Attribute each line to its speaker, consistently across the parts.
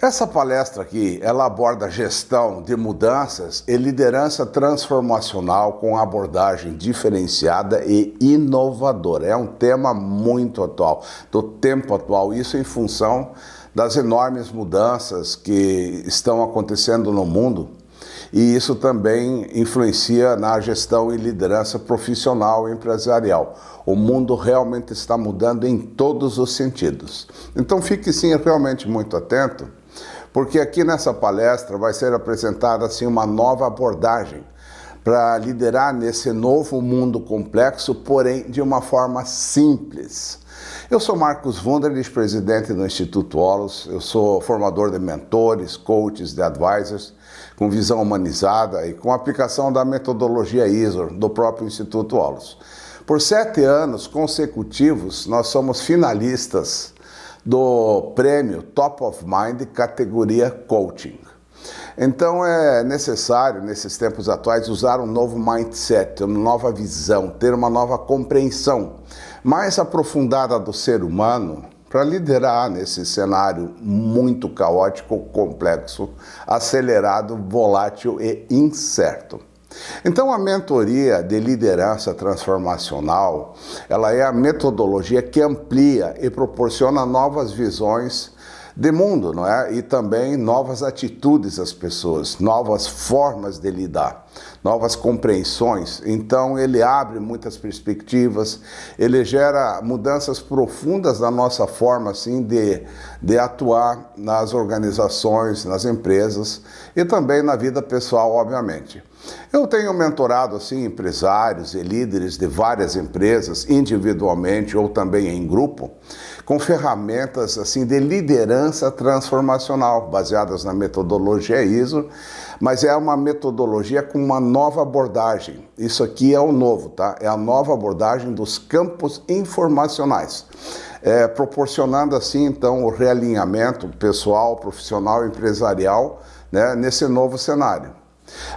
Speaker 1: Essa palestra aqui, ela aborda gestão de mudanças e liderança transformacional com abordagem diferenciada e inovadora. É um tema muito atual, do tempo atual, isso em função das enormes mudanças que estão acontecendo no mundo, e isso também influencia na gestão e liderança profissional e empresarial. O mundo realmente está mudando em todos os sentidos. Então fique sim realmente muito atento, porque aqui nessa palestra vai ser apresentada assim uma nova abordagem para liderar nesse novo mundo complexo, porém de uma forma simples. Eu sou Marcos Wunderlich, presidente do Instituto Holos. Eu sou formador de mentores, coaches, de advisors, com visão humanizada e com aplicação da metodologia ISO do próprio Instituto Holos. Por 7 anos consecutivos, nós somos finalistas do prêmio Top of Mind, categoria Coaching. Então é necessário, nesses tempos atuais, usar um novo mindset, uma nova visão, ter uma nova compreensão mais aprofundada do ser humano para liderar nesse cenário muito caótico, complexo, acelerado, volátil e incerto. Então a mentoria de liderança transformacional, ela é a metodologia que amplia e proporciona novas visões de mundo, não é? E também novas atitudes às pessoas, novas formas de lidar, novas compreensões. Então ele abre muitas perspectivas, ele gera mudanças profundas na nossa forma assim de atuar nas organizações, nas empresas e também na vida pessoal, obviamente. Eu tenho mentorado assim empresários e líderes de várias empresas, individualmente ou também em grupo, com ferramentas assim de liderança transformacional, baseadas na metodologia ISO, mas é uma metodologia com uma nova abordagem. Isso aqui é o novo, tá? É a nova abordagem dos campos informacionais, proporcionando assim então o realinhamento pessoal, profissional e empresarial, né, nesse novo cenário.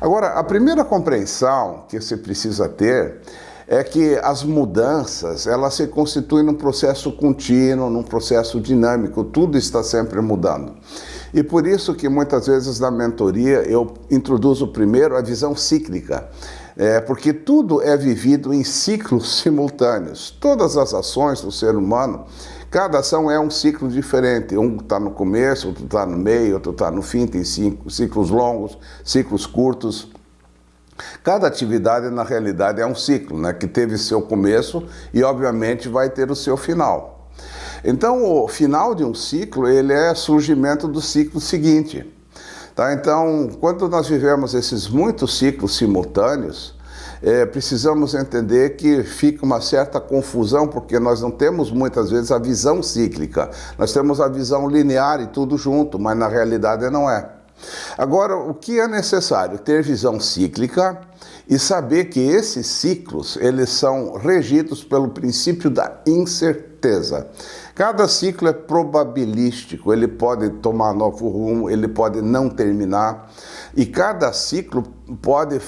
Speaker 1: Agora, a primeira compreensão que você precisa ter é que as mudanças, elas se constituem num processo contínuo, num processo dinâmico, tudo está sempre mudando. E por isso que muitas vezes na mentoria eu introduzo primeiro a visão cíclica, porque tudo é vivido em ciclos simultâneos. Todas as ações do ser humano, cada ação é um ciclo diferente. Um está no começo, outro está no meio, outro está no fim, tem ciclos longos, ciclos curtos. Cada atividade, na realidade, é um ciclo, né, que teve seu começo e, obviamente, vai ter o seu final. Então, o final de um ciclo, ele é surgimento do ciclo seguinte. Tá? Então, quando nós vivemos esses muitos ciclos simultâneos, precisamos entender que fica uma certa confusão, porque nós não temos muitas vezes a visão cíclica. Nós temos a visão linear e tudo junto, mas na realidade não é. Agora, o que é necessário? Ter visão cíclica e saber que esses ciclos, eles são regidos pelo princípio da incerteza. Cada ciclo é probabilístico, ele pode tomar novo rumo, ele pode não terminar, e cada ciclo pode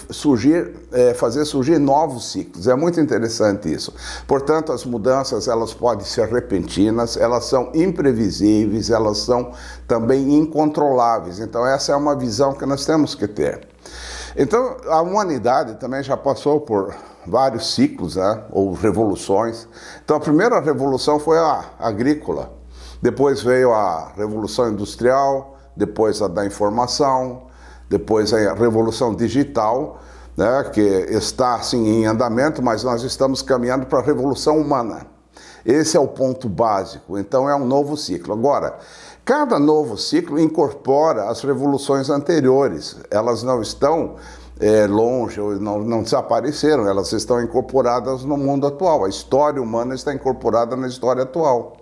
Speaker 1: fazer surgir novos ciclos. É muito interessante isso. Portanto, as mudanças, elas podem ser repentinas, elas são imprevisíveis, elas são também incontroláveis. Então essa é uma visão que nós temos que ter. Então a humanidade também já passou por vários ciclos, né, ou revoluções. Então a primeira revolução foi a agrícola, depois veio a revolução industrial, depois a da informação, depois a revolução digital, né, que está assim em andamento, mas nós estamos caminhando para a revolução humana. Esse é o ponto básico, então é um novo ciclo. Agora, cada novo ciclo incorpora as revoluções anteriores, elas não estão longe, não desapareceram, elas estão incorporadas no mundo atual. A história humana está incorporada na história atual.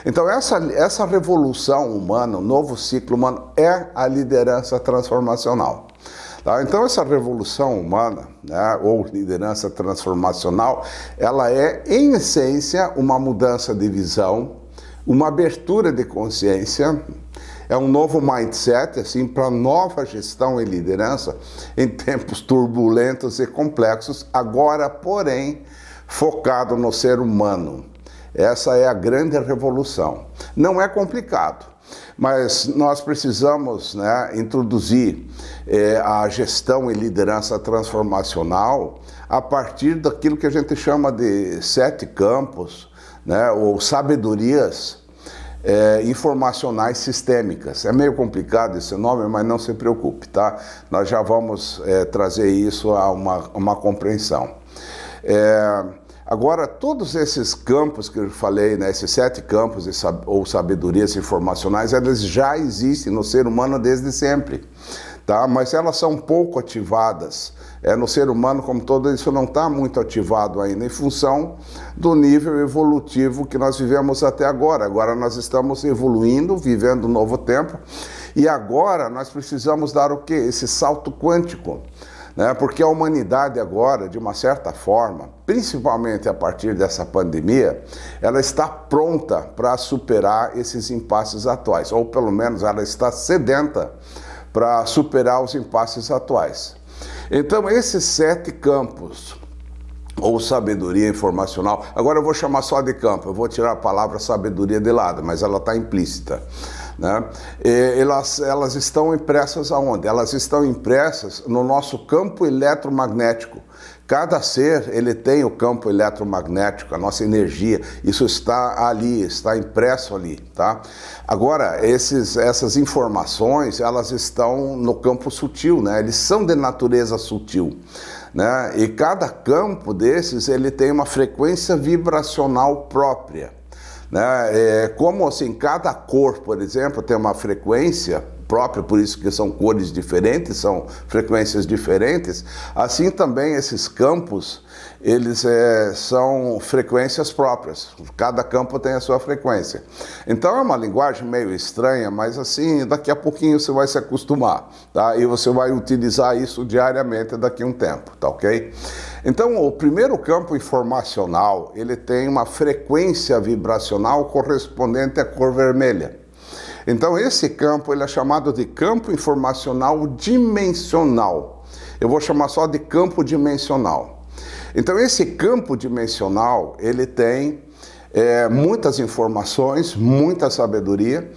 Speaker 1: Então essa revolução humana, o novo ciclo humano, é a liderança transformacional. Tá? Então essa revolução humana, né, ou liderança transformacional, ela é, em essência, uma mudança de visão, uma abertura de consciência, é um novo mindset assim, para nova gestão e liderança em tempos turbulentos e complexos, agora, porém, focado no ser humano. Essa é a grande revolução. Não é complicado. Mas nós precisamos, né, introduzir a gestão e liderança transformacional a partir daquilo que a gente chama de 7 campos, né, ou sabedorias informacionais sistêmicas. É meio complicado esse nome, mas não se preocupe, tá? Nós já vamos trazer isso a uma compreensão. Agora, todos esses campos que eu falei, né, esses 7 campos ou sabedorias informacionais, elas já existem no ser humano desde sempre, tá? Mas elas são pouco ativadas. No ser humano, como todo, isso não está muito ativado ainda, em função do nível evolutivo que nós vivemos até agora. Agora nós estamos evoluindo, vivendo um novo tempo, e agora nós precisamos dar o quê? Esse salto quântico, né? Porque a humanidade agora, de uma certa forma, principalmente a partir dessa pandemia, ela está pronta para superar esses impasses atuais, ou pelo menos ela está sedenta para superar os impasses atuais. Então, esses 7 campos, ou sabedoria informacional, agora eu vou chamar só de campo, eu vou tirar a palavra sabedoria de lado, mas ela está implícita, né? Elas estão impressas aonde? Elas estão impressas no nosso campo eletromagnético. Cada ser, ele tem o campo eletromagnético, a nossa energia, isso está ali, está impresso ali, tá? Agora, essas informações, elas estão no campo sutil, né? Eles são de natureza sutil, né? E cada campo desses, ele tem uma frequência vibracional própria, né? Como assim, cada cor, por exemplo, tem uma frequência própria, por isso que são cores diferentes, são frequências diferentes, assim também esses campos, eles são frequências próprias, cada campo tem a sua frequência. Então é uma linguagem meio estranha, mas assim, daqui a pouquinho você vai se acostumar, tá? E você vai utilizar isso diariamente daqui a um tempo, tá ok? Então, o primeiro campo informacional, ele tem uma frequência vibracional correspondente à cor vermelha. Então, esse campo, ele é chamado de campo informacional dimensional. Eu vou chamar só de campo dimensional. Então, esse campo dimensional, ele tem muitas informações, muita sabedoria,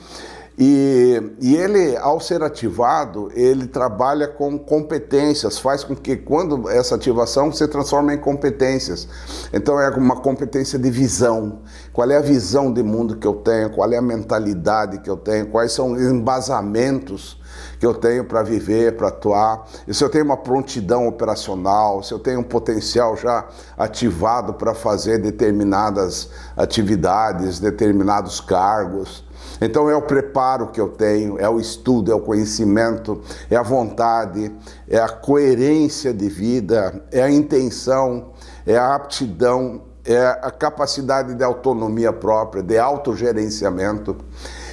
Speaker 1: e ele, ao ser ativado, ele trabalha com competências, faz com que quando essa ativação se transforma em competências. Então é uma competência de visão. Qual é a visão de mundo que eu tenho? Qual é a mentalidade que eu tenho? Quais são os embasamentos que eu tenho para viver, para atuar? E se eu tenho uma prontidão operacional, se eu tenho um potencial já ativado para fazer determinadas atividades, determinados cargos. Então é o preparo que eu tenho, é o estudo, é o conhecimento, é a vontade, é a coerência de vida, é a intenção, é a aptidão, é a capacidade de autonomia própria, de autogerenciamento,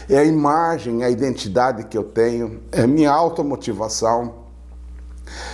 Speaker 1: é a imagem, a identidade que eu tenho, é a minha automotivação.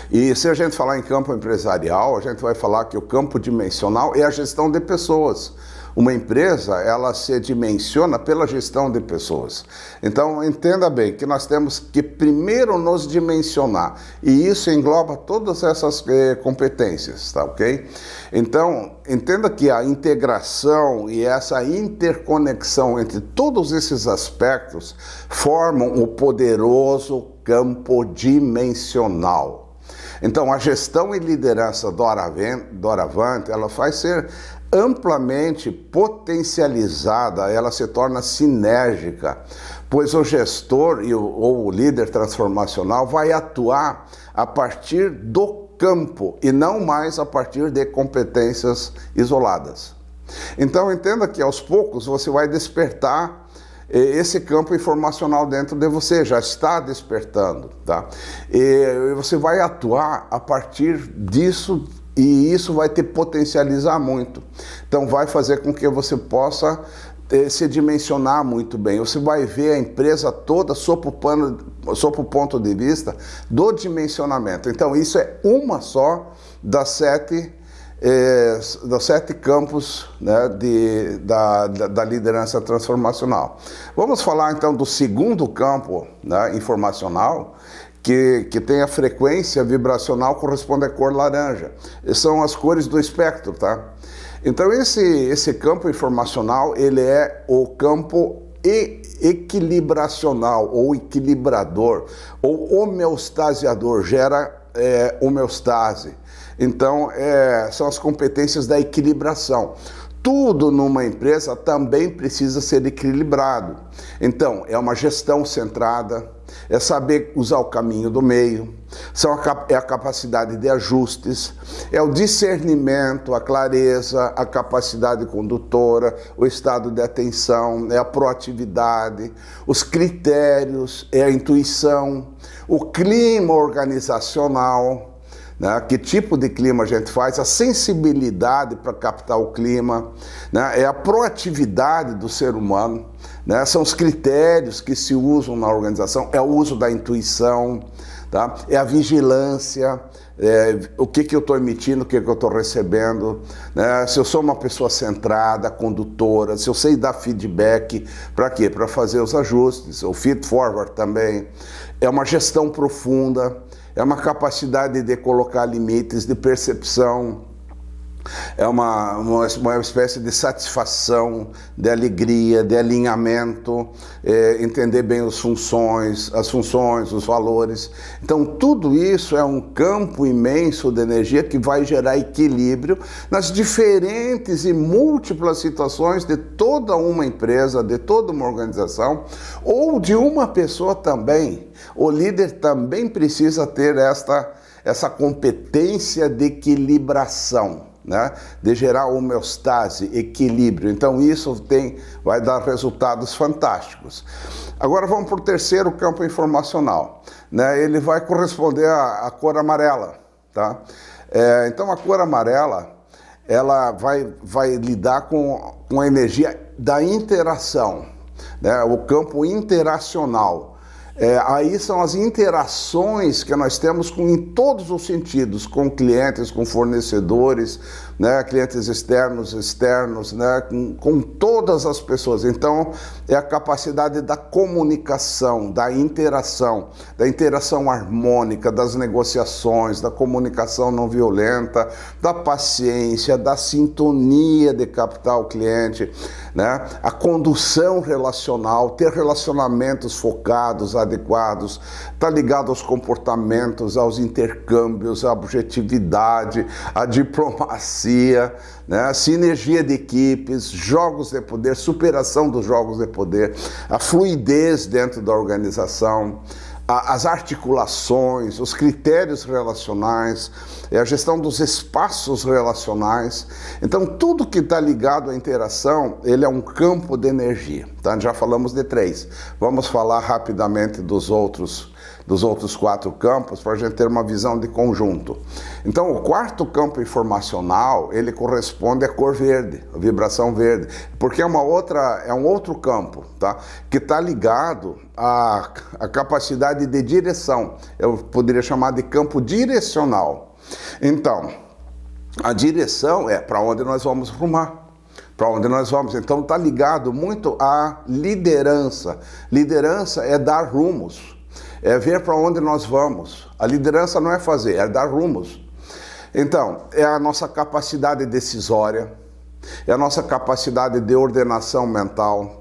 Speaker 1: E se a gente falar em campo empresarial, a gente vai falar que o campo dimensional é a gestão de pessoas. Uma empresa, ela se dimensiona pela gestão de pessoas. Então, entenda bem que nós temos que primeiro nos dimensionar, e isso engloba todas essas competências, tá ok? Então, entenda que a integração e essa interconexão entre todos esses aspectos formam o poderoso campo dimensional. Então, a gestão e liderança doravante, ela vai ser amplamente potencializada, ela se torna sinérgica, pois o gestor ou o líder transformacional vai atuar a partir do campo e não mais a partir de competências isoladas. Então entenda que aos poucos você vai despertar esse campo informacional dentro de você, já está despertando, tá? E você vai atuar a partir disso, e isso vai te potencializar muito. Então vai fazer com que você possa se dimensionar muito bem. Você vai ver a empresa toda sob o ponto de vista do dimensionamento. Então isso é uma só das sete campos, né, da liderança transformacional. Vamos falar então do segundo campo, né, informacional, que tem a frequência vibracional corresponde à cor laranja. São as cores do espectro, tá? Então esse campo informacional, ele é o campo equilibracional ou equilibrador ou homeostasiador, gera homeostase. Então, são as competências da equilibração. Tudo numa empresa também precisa ser equilibrado. Então, é uma gestão centrada, é saber usar o caminho do meio, é a capacidade de ajustes, é o discernimento, a clareza, a capacidade condutora, o estado de atenção, é a proatividade, os critérios, é a intuição, o clima organizacional, né? Que tipo de clima a gente faz, a sensibilidade para captar o clima, né? É a proatividade do ser humano, né? São os critérios que se usam na organização, é o uso da intuição, tá? É a vigilância, o que eu estou emitindo, o que eu estou recebendo, né? Se eu sou uma pessoa centrada, condutora, se eu sei dar feedback, para quê? Para fazer os ajustes, o feed forward também, é uma gestão profunda, é uma capacidade de colocar limites, de percepção, é uma espécie de satisfação, de alegria, de alinhamento, entender bem as funções, os valores. Então, tudo isso é um campo imenso de energia que vai gerar equilíbrio nas diferentes e múltiplas situações de toda uma empresa, de toda uma organização, ou de uma pessoa também. O líder também precisa ter essa competência de equilibração, né? De gerar homeostase, equilíbrio. Então isso vai dar resultados fantásticos. Agora vamos para o terceiro campo informacional, né? Ele vai corresponder à cor amarela, tá? Então a cor amarela, ela vai lidar com a energia da interação, né? O campo interacional. Aí são as interações que nós temos em todos os sentidos, com clientes, com fornecedores, né, clientes externos, né, com todas as pessoas. Então, é a capacidade da comunicação, da interação harmônica, das negociações, da comunicação não violenta, da paciência, da sintonia de captar o cliente, né, a condução relacional, ter relacionamentos focados, adequados, está ligado aos comportamentos, aos intercâmbios, à objetividade, à diplomacia, né? Sinergia de equipes, jogos de poder, superação dos jogos de poder, a fluidez dentro da organização, as articulações, os critérios relacionais, a gestão dos espaços relacionais. Então, tudo que está ligado à interação, ele é um campo de energia. Tá? Já falamos de 3. Vamos falar rapidamente dos outros 4 campos para a gente ter uma visão de conjunto. Então, o 4º campo informacional, ele corresponde à cor verde, a vibração verde, porque é um outro campo, tá? Que está ligado à capacidade de direção. Eu poderia chamar de campo direcional. Então, a direção é para onde nós vamos rumar. Para onde nós vamos. Então, está ligado muito à liderança. Liderança é dar rumos. É ver para onde nós vamos. A liderança não é fazer, é dar rumos. Então, é a nossa capacidade decisória, é a nossa capacidade de ordenação mental,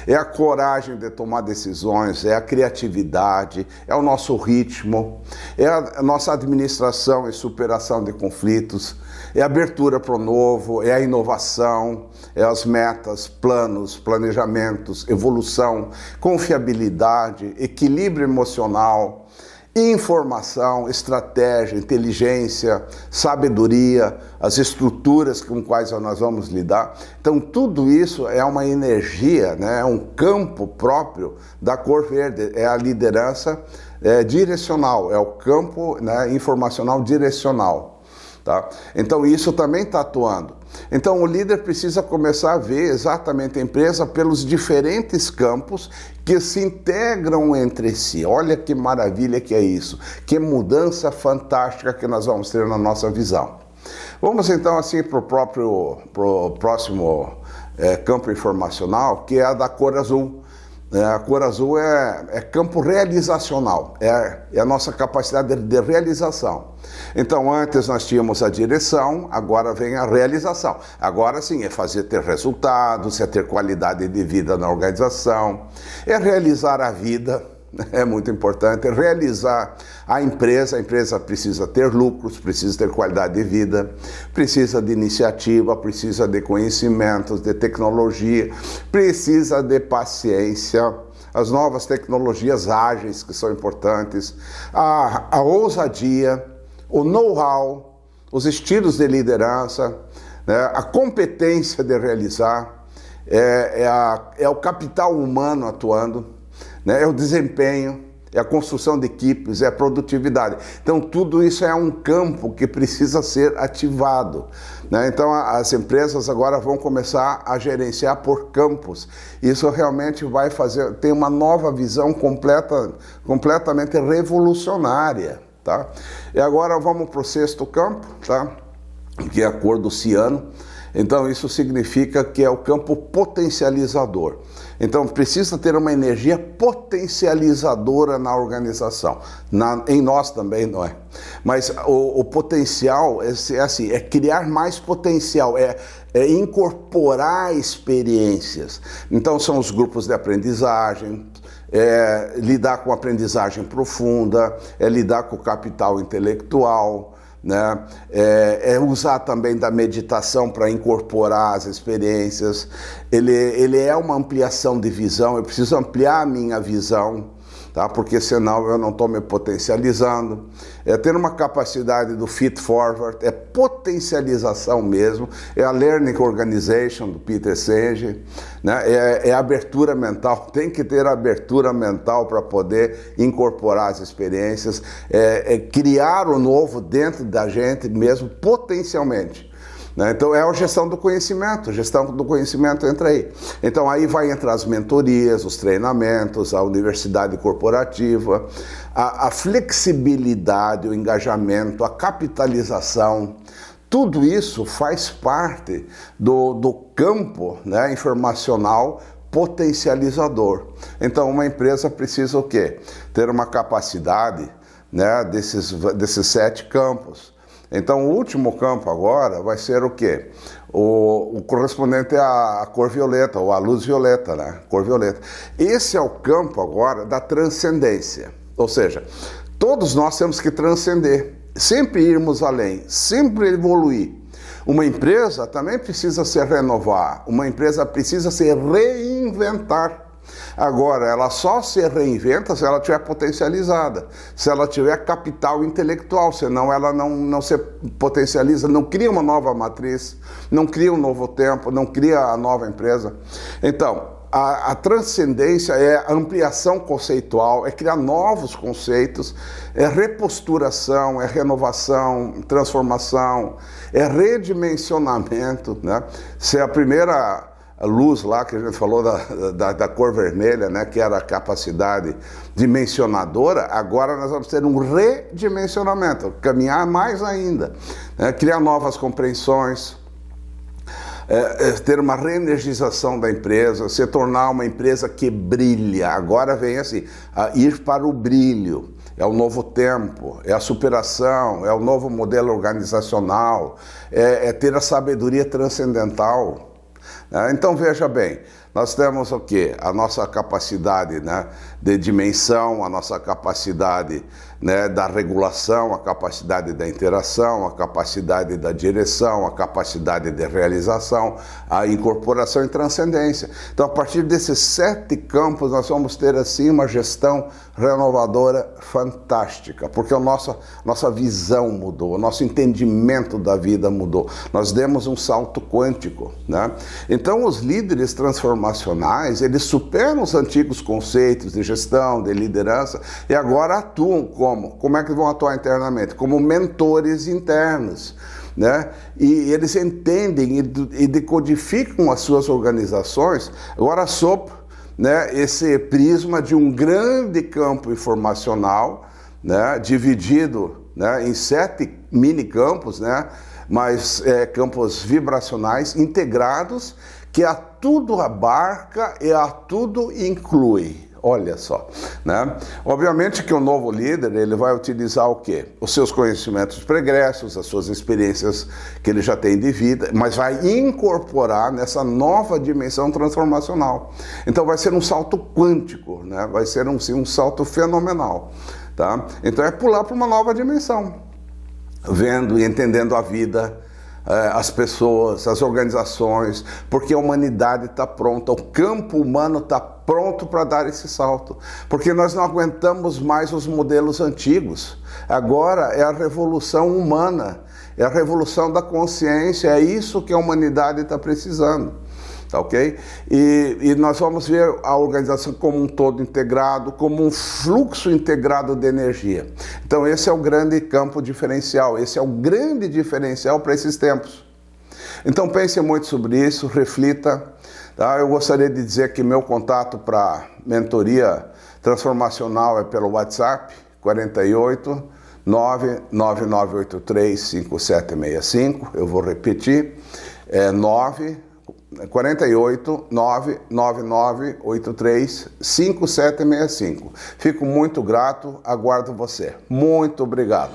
Speaker 1: é a coragem de tomar decisões, é a criatividade, é o nosso ritmo, é a nossa administração e superação de conflitos, é a abertura para o novo, é a inovação, é as metas, planos, planejamentos, evolução, confiabilidade, equilíbrio emocional, informação, estratégia, inteligência, sabedoria, as estruturas com quais nós vamos lidar. Então, tudo isso é uma energia, né? É um campo próprio da cor verde, é a liderança direcional, é o campo, né, informacional direcional. Tá? Então isso também está atuando. Então o líder precisa começar a ver exatamente a empresa pelos diferentes campos que se integram entre si. Olha que maravilha que é isso, que mudança fantástica que nós vamos ter na nossa visão. Vamos então assim para o próximo campo informacional, que é a da cor azul. A cor azul é campo realizacional, é a nossa capacidade de realização. Então, antes nós tínhamos a direção, agora vem a realização. Agora sim, é ter resultados, é ter qualidade de vida na organização, é realizar a vida. É muito importante realizar a empresa precisa ter lucros, precisa ter qualidade de vida, precisa de iniciativa, precisa de conhecimentos, de tecnologia, precisa de paciência, as novas tecnologias ágeis que são importantes, a ousadia, o know-how, os estilos de liderança, né, a competência de realizar, é o capital humano atuando, né? É o desempenho, é a construção de equipes, é a produtividade. Então, tudo isso é um campo que precisa ser ativado, né? Então, as empresas agora vão começar a gerenciar por campos. Isso realmente vai tem uma nova visão completamente revolucionária, tá? E agora vamos para o sexto campo, tá? Que é a cor do ciano. Então, isso significa que é o campo potencializador. Então, precisa ter uma energia potencializadora na organização. Em nós também, não é? Mas o potencial é assim, é criar mais potencial, é incorporar experiências. Então, são os grupos de aprendizagem, lidar com aprendizagem profunda, lidar com o capital intelectual, né? Usar também da meditação para incorporar as experiências. Ele é uma ampliação de visão, eu preciso ampliar a minha visão, tá? Porque senão eu não estou me potencializando. Ter uma capacidade do feed forward, é potencialização mesmo, é a Learning Organization do Peter Senge, né? É abertura mental, tem que ter abertura mental para poder incorporar as experiências, criar o novo dentro da gente mesmo potencialmente. Então é a gestão do conhecimento entra aí. Então aí vai entrar as mentorias, os treinamentos, a universidade corporativa, a flexibilidade, o engajamento, a capitalização, tudo isso faz parte do campo, né, informacional potencializador. Então uma empresa precisa o quê? Ter uma capacidade, né, desses 7 campos. Então, o último campo agora vai ser o quê? O correspondente à cor violeta, ou à luz violeta, né? Cor violeta. Esse é o campo agora da transcendência. Ou seja, todos nós temos que transcender, sempre irmos além, sempre evoluir. Uma empresa também precisa se renovar, uma empresa precisa se reinventar. Agora, ela só se reinventa se ela estiver potencializada, se ela tiver capital intelectual, senão ela não se potencializa, não cria uma nova matriz, não cria um novo tempo, não cria a nova empresa. Então, a transcendência é a ampliação conceitual, é criar novos conceitos, é reposturação, é renovação, transformação, é redimensionamento, né? Se a primeira luz lá que a gente falou da cor vermelha, né, que era a capacidade dimensionadora, agora nós vamos ter um redimensionamento, caminhar mais ainda, né, criar novas compreensões, ter uma reenergização da empresa, se tornar uma empresa que brilha. Agora vem assim, ir para o brilho. É o novo tempo, é a superação, é o novo modelo organizacional, é ter a sabedoria transcendental. Então veja bem, nós temos o quê? A nossa capacidade, né, de dimensão, a nossa capacidade, né, da regulação, a capacidade da interação, a capacidade da direção, a capacidade de realização, a incorporação e transcendência. Então, a partir desses 7 campos, nós vamos ter assim uma gestão renovadora fantástica, porque a nossa visão mudou, o nosso entendimento da vida mudou. Nós demos um salto quântico, né? Então, os líderes transformacionais, eles superam os antigos conceitos de gestão, de liderança, e agora atuam como é que vão atuar internamente? Como mentores internos, né? E eles entendem e decodificam as suas organizações, agora sob, né, esse prisma de um grande campo informacional, né, dividido, né, em 7 mini-campos, né, mas campos vibracionais integrados que atuam tudo abarca e a tudo inclui. Olha só, né? Obviamente que o novo líder, ele vai utilizar o quê? Os seus conhecimentos pregressos, as suas experiências que ele já tem de vida, mas vai incorporar nessa nova dimensão transformacional. Então vai ser um salto quântico, né? Vai ser um salto fenomenal, tá? Então é pular para uma nova dimensão, vendo e entendendo a vida, as pessoas, as organizações, porque a humanidade está pronta, o campo humano está pronto para dar esse salto, porque nós não aguentamos mais os modelos antigos. Agora é a revolução humana, é a revolução da consciência, é isso que a humanidade está precisando. Tá, ok? E nós vamos ver a organização como um todo integrado, como um fluxo integrado de energia. Então esse é o grande campo diferencial, esse é o grande diferencial para esses tempos. Então pense muito sobre isso, reflita. Tá? Eu gostaria de dizer que meu contato para mentoria transformacional é pelo WhatsApp, 48 99983 5765. Eu vou repetir, é 48 99983 5765. Fico muito grato, aguardo você. Muito obrigado.